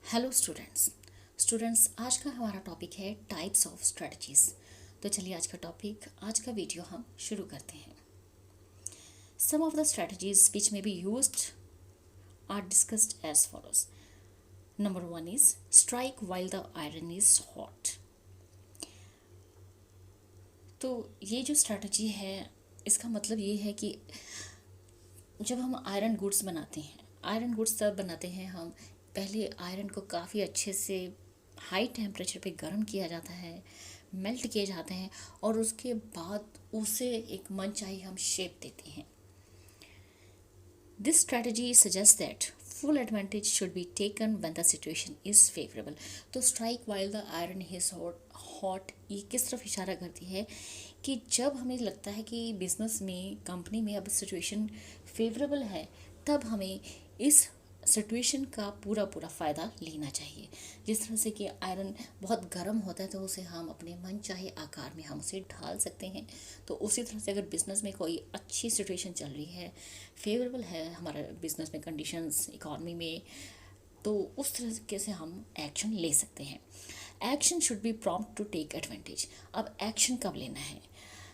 Hello students आज का हमारा टॉपिक है टाइप्स ऑफ स्ट्रेटजीज। तो चलिए आज का वीडियो हम शुरू करते हैं। Some of the strategies which may be used are discussed as follows. Number 1 is strike while the iron is hot. तो ये जो स्ट्रेटजी है इसका मतलब ये है कि जब हम आयरन गुड्स बनाते हैं, आयरन गुड्स तब बनाते हैं हम पहले आयरन को काफ़ी अच्छे से हाई टेम्परेचर पे गर्म किया जाता है, मेल्ट किए जाते हैं और उसके बाद उसे एक मनचाही हम शेप देते हैं। This strategy suggest that full advantage should be taken when the situation is favourable. तो strike while the iron is hot ये किस तरफ इशारा करती है कि जब हमें लगता है कि बिजनेस में, कंपनी में अब सिचुएशन फेवरेबल है, तब हमें इस सिचुएशन का पूरा फ़ायदा लेना चाहिए। जिस तरह से कि आयरन बहुत गर्म होता है तो उसे हम अपने मन चाहे आकार में हम उसे ढाल सकते हैं। तो उसी तरह से अगर बिज़नेस में कोई अच्छी सिचुएशन चल रही है, फेवरेबल है हमारा बिज़नेस में कंडीशंस, इकॉनमी में, तो उस तरीके से हम एक्शन ले सकते हैं। Action should be prompt to take advantage. अब एक्शन कब लेना है?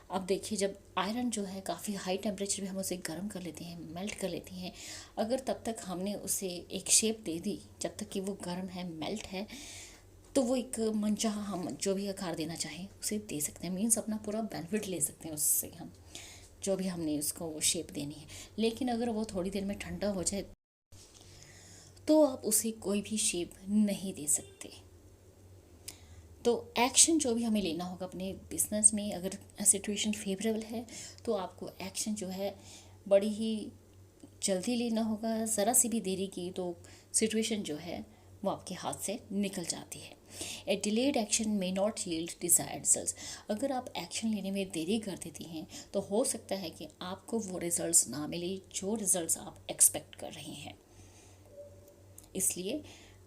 अब देखिए, जब आयरन जो है काफ़ी हाई टेम्परेचर में हम उसे गर्म कर लेते हैं, मेल्ट कर लेते हैं, अगर तब तक हमने उसे एक शेप दे दी, जब तक कि वो गर्म है, मेल्ट है, तो वो एक मनचाहा हम जो भी आकार देना चाहें उसे दे सकते हैं। मीन्स अपना पूरा बेनिफिट ले सकते हैं उससे, हम जो भी हमने उसको वो शेप देनी है। लेकिन अगर वो थोड़ी देर में ठंडा हो जाए तो आप उसे कोई भी शेप नहीं दे सकते। तो एक्शन जो भी हमें लेना होगा अपने बिजनेस में, अगर सिचुएशन फेवरेबल है तो आपको एक्शन जो है बड़ी ही जल्दी लेना होगा। ज़रा सी भी देरी की तो सिचुएशन जो है वो आपके हाथ से निकल जाती है। A delayed action may not yield desired results. अगर आप एक्शन लेने में देरी कर देती हैं तो हो सकता है कि आपको वो रिजल्ट्स ना मिले जो रिजल्ट्स आप एक्सपेक्ट कर रही हैं। इसलिए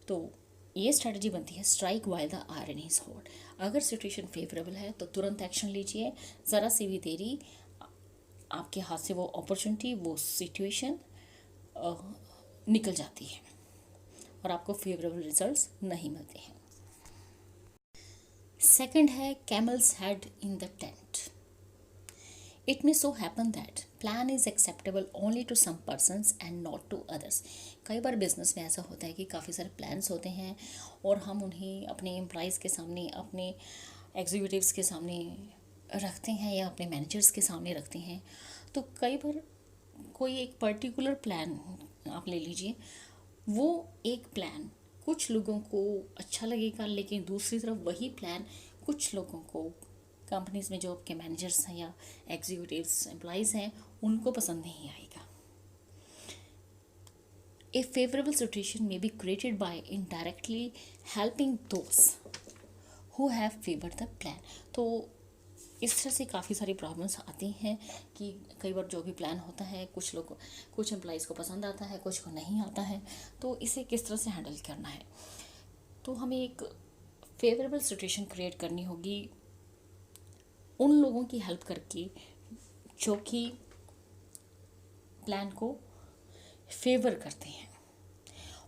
तो ये स्ट्रैटेजी बनती है strike while the iron is hot. अगर सिचुएशन फेवरेबल है तो तुरंत एक्शन लीजिए। ज़रा सी भी देरी, आपके हाथ से वो अपॉर्चुनिटी, वो सिचुएशन निकल जाती है और आपको फेवरेबल रिजल्ट्स नहीं मिलते हैं। सेकंड है camel's head in the tent. It may so happen that plan is acceptable only to some persons and not to others। कई बार बिजनेस में ऐसा होता है कि काफ़ी सारे प्लान्स होते हैं और हम उन्हें अपने एम्प्लॉयज़ के सामने, अपने एग्जीक्यूटिव्स के सामने रखते हैं या अपने मैनेजर्स के सामने रखते हैं। तो कई बार कोई एक पर्टिकुलर प्लान आप ले लीजिए, वो एक प्लान कुछ लोगों को अच्छा लगेगा, लेकिन दूसरी तरफ वही प्लान कुछ लोगों को, कंपनीज में जो आपके मैनेजर्स हैं या एग्जीक्यूटिव्स, एम्प्लॉयज़ हैं, उनको पसंद नहीं आएगा। A favourable situation may be created by indirectly helping those who have favoured the plan. तो इस तरह से काफ़ी सारी प्रॉब्लम्स आती हैं कि कई बार जो भी प्लान होता है कुछ एम्प्लॉयज़ को पसंद आता है, कुछ को नहीं आता है। तो इसे किस तरह से हैंडल करना है? तो हमें एक फेवरेबल सिचुएशन क्रिएट करनी होगी उन लोगों की हेल्प करके जो कि प्लान को फेवर करते हैं।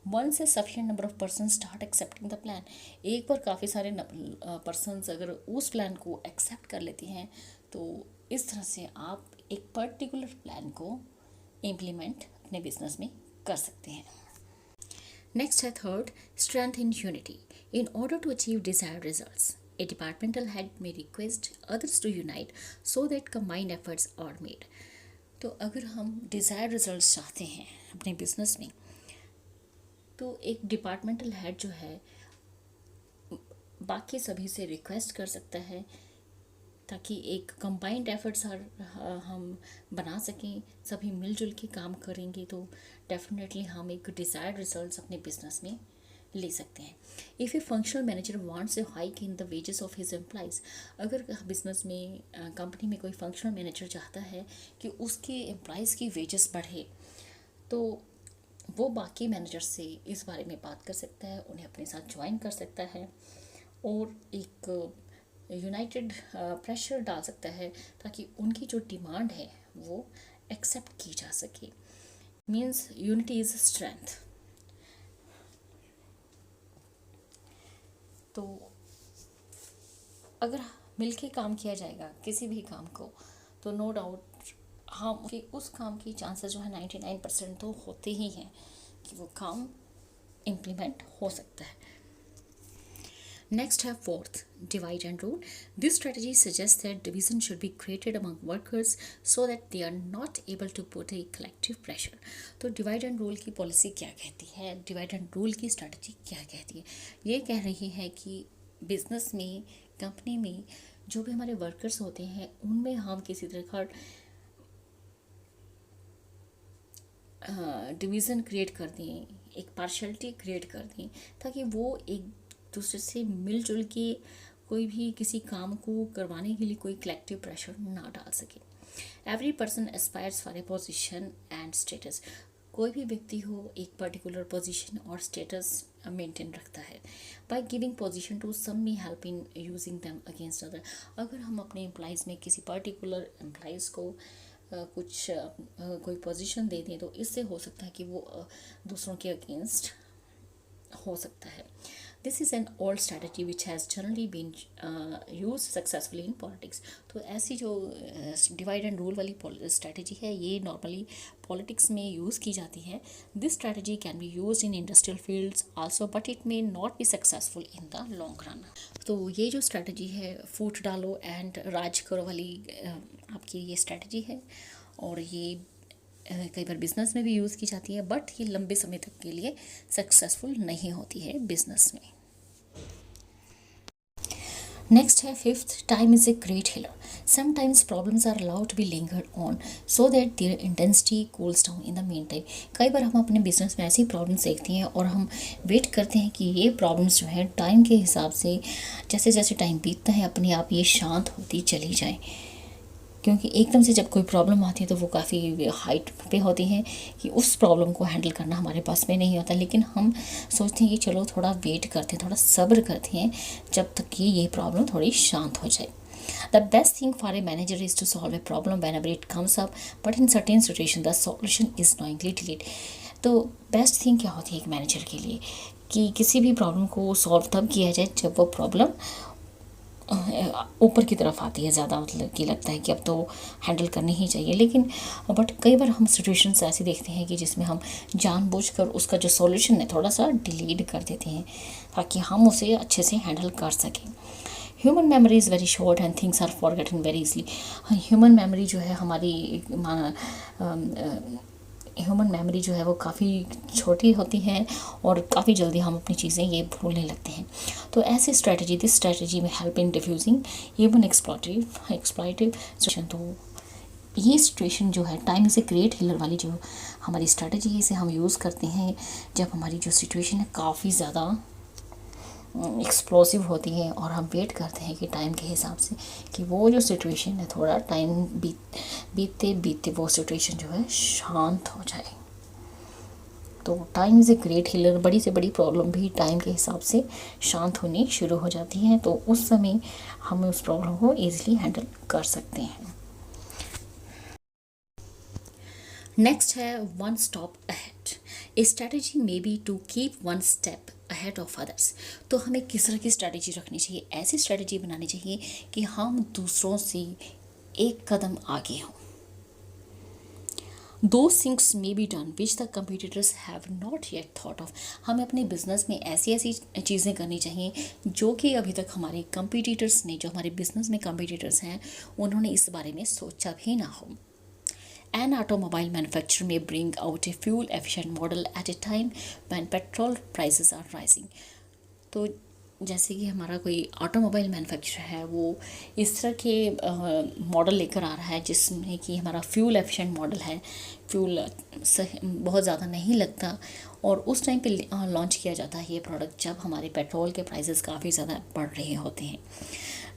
वन से sufficient number of person start accepting the plan. एक बार काफ़ी सारे पर्सनस अगर उस प्लान को एक्सेप्ट कर लेते हैं तो इस तरह से आप एक पर्टिकुलर प्लान को इम्प्लीमेंट अपने बिजनेस में कर सकते हैं। नेक्स्ट है third, strength in unity. In order to achieve desired results a departmental head may request others to unite so that combined efforts are made। तो अगर हम डिज़ायर रिजल्ट्स चाहते हैं अपने बिजनेस में तो एक डिपार्टमेंटल हेड जो है बाकी सभी से रिक्वेस्ट कर सकता है ताकि एक कंबाइंड एफर्ट्स हम बना सकें। सभी मिलजुल के काम करेंगे तो डेफिनेटली हम एक डिज़ायर्ड रिजल्ट्स अपने बिजनेस में ले सकते हैं। If A functional manager wants A hike in the wages of his employees. अगर बिजनेस में, कंपनी में कोई फंक्शनल मैनेजर चाहता है कि उसके एम्प्लॉयज़ की वेजेस बढ़े, तो वो बाकी मैनेजर से इस बारे में बात कर सकता है, उन्हें अपने साथ ज्वाइन कर सकता है और एक यूनाइटेड प्रेशर डाल सकता है ताकि उनकी जो डिमांड है वो एक्सेप्ट की जा सके। Means unity is strength. तो अगर मिलके काम किया जाएगा किसी भी काम को, तो नो डाउट हम कि उस काम की चांसेस जो है 99% तो होते ही हैं कि वो काम इम्प्लीमेंट हो सकता है। Next है fourth, divide and rule. This strategy suggests that division should be created among workers so that they are not able to put a collective pressure. तो divide and rule की पॉलिसी क्या कहती है, divide and rule की strategy क्या कहती है? ये कह रही है कि बिजनेस में, कंपनी में जो भी हमारे वर्कर्स होते हैं उनमें हम किसी तरह का डिवीज़न क्रिएट कर दें, एक पार्शलिटी क्रिएट कर दें, ताकि वो एक दूसरे से मिलजुल के कोई भी किसी काम को करवाने के लिए कोई कलेक्टिव प्रेशर ना डाल सके। Every person aspires for a position and status. कोई भी व्यक्ति हो एक पर्टिकुलर पोजीशन और स्टेटस मेंटेन रखता है। By giving position to some may help in using them against other. अगर हम अपने एम्प्लॉयज़ में किसी पर्टिकुलर एम्प्लॉयज़ को कोई पोजीशन दे दें तो इससे हो सकता है कि वो दूसरों के अगेंस्ट हो सकता है। This is an old strategy which has generally been use successfully in politics. तो ऐसी जो डिवाइड एंड रूल वाली स्ट्रैटेजी है ये नॉर्मली पॉलिटिक्स में यूज़ की जाती है। This strategy can be use in industrial fields also, but it may not be successful in the long run. तो ये जो स्ट्रैटेजी है फूट डालो एंड राज करो वाली आपकी ये स्ट्रैटेजी है, और ये कई बार बिजनेस में भी यूज़ की जाती है, बट ये लंबे समय तक के लिए सक्सेसफुल नहीं होती है बिजनेस में। नेक्स्ट है fifth, time is a great healer. Sometimes problems are allowed to be lingered on so that their intensity cools down in the mean time. कई बार हम अपने बिजनेस में ऐसी प्रॉब्लम्स देखते हैं और हम वेट करते हैं कि ये प्रॉब्लम्स जो है टाइम के हिसाब से जैसे जैसे टाइम बीतता है अपने आप ये शांत होती चली जाए, क्योंकि एकदम से जब कोई प्रॉब्लम आती है तो वो काफ़ी हाइट पे होती है कि उस प्रॉब्लम को हैंडल करना हमारे पास में नहीं होता। लेकिन हम सोचते हैं कि चलो थोड़ा वेट करते हैं, थोड़ा सब्र करते हैं जब तक कि ये प्रॉब्लम थोड़ी शांत हो जाए। The best thing for a manager is to solve a problem whenever it comes up, but in certain situation the solution is knowingly delayed. तो बेस्ट थिंग क्या होती है एक मैनेजर के लिए कि किसी भी प्रॉब्लम को सॉल्व तब किया जाए जब वो प्रॉब्लम ऊपर की तरफ आती है, ज़्यादा मतलब कि लगता है कि अब तो हैंडल करनी ही चाहिए। लेकिन बट कई बार हम सिचुएशंस ऐसी देखते हैं कि जिसमें हम जानबूझकर उसका जो सॉल्यूशन है थोड़ा सा डिलीड कर देते हैं ताकि हम उसे अच्छे से हैंडल कर सकें। Human memory is very short and things are forgotten very easily. Human memory जो है हमारी ह्यूमन मेमोरी जो है वो काफ़ी छोटी होती है और काफ़ी जल्दी हम अपनी चीज़ें ये भूलने लगते हैं। तो ऐसी strategy, this strategy may help in diffusing even exploitative situation. तो ये सिचुएशन जो है time is a great healer वाली जो हमारी स्ट्रैटेजी है इसे हम यूज़ करते हैं जब हमारी जो सिचुएशन है काफ़ी ज़्यादा एक्सप्लोसिव होती है और हम वेट करते हैं कि टाइम के हिसाब से कि वो जो सिचुएशन है थोड़ा टाइम बीतते बीतते वो सिचुएशन जो है शांत हो जाए। तो time is a great healer. बड़ी से बड़ी प्रॉब्लम भी टाइम के हिसाब से शांत होनी शुरू हो जाती है, तो उस समय हम उस प्रॉब्लम को ईजिली हैंडल कर सकते हैं। नेक्स्ट है one stop ahead. A strategy may be to keep one step ahead of others. तो हमें किस तरह की स्ट्रैटेजी रखनी चाहिए? ऐसी स्ट्रैटेजी बनानी चाहिए कि हम दूसरों से एक कदम आगे हों। Those things may be done which the competitors have not yet thought of। हमें अपने बिजनेस में ऐसी ऐसी चीज़ें करनी चाहिए जो कि अभी तक हमारे कंपटीटर्स ने, जो हमारे बिजनेस में कंपटीटर्स हैं, उन्होंने इस बारे में सोचा भी ना हो। An automobile manufacturer may bring out a fuel efficient model at a time when petrol prices are rising। तो जैसे कि हमारा कोई ऑटोमोबाइल मैन्युफैक्चरर है वो इस तरह के मॉडल लेकर आ रहा है जिसमें कि हमारा फ्यूल एफिशिएंट मॉडल है, फ्यूल बहुत ज़्यादा नहीं लगता, और उस टाइम पे लॉन्च किया जाता है ये प्रोडक्ट जब हमारे पेट्रोल के प्राइसेस काफ़ी ज़्यादा बढ़ रहे होते हैं।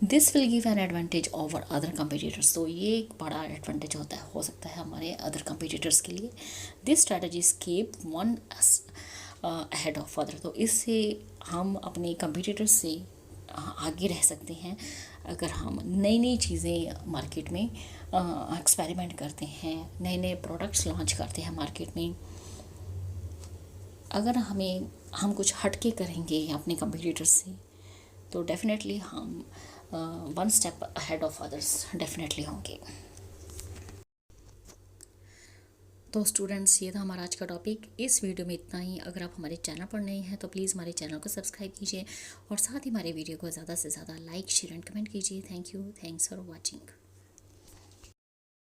This will give an advantage over other competitors. तो ये एक बड़ा एडवांटेज हो सकता है हमारे अदर कंपटीटर्स के लिए। This strategy keep one ahead of other. तो इससे हम अपने कंपटीटर्स से आगे रह सकते हैं अगर हम नई नई चीज़ें मार्केट में एक्सपेरिमेंट करते हैं, नए नए प्रोडक्ट्स लॉन्च करते हैं मार्केट में। अगर हम कुछ हटके करेंगे अपने कंपटीटर्स से तो डेफिनेटली हम one step ahead of others definitely होंगे। तो स्टूडेंट्स, ये था हमारा आज का टॉपिक। इस वीडियो में इतना ही। अगर आप हमारे चैनल पर नए हैं तो प्लीज़ हमारे चैनल को सब्सक्राइब कीजिए और साथ ही हमारे वीडियो को ज़्यादा से ज़्यादा लाइक शेयर एंड कमेंट कीजिए। Thank you, thanks for watching.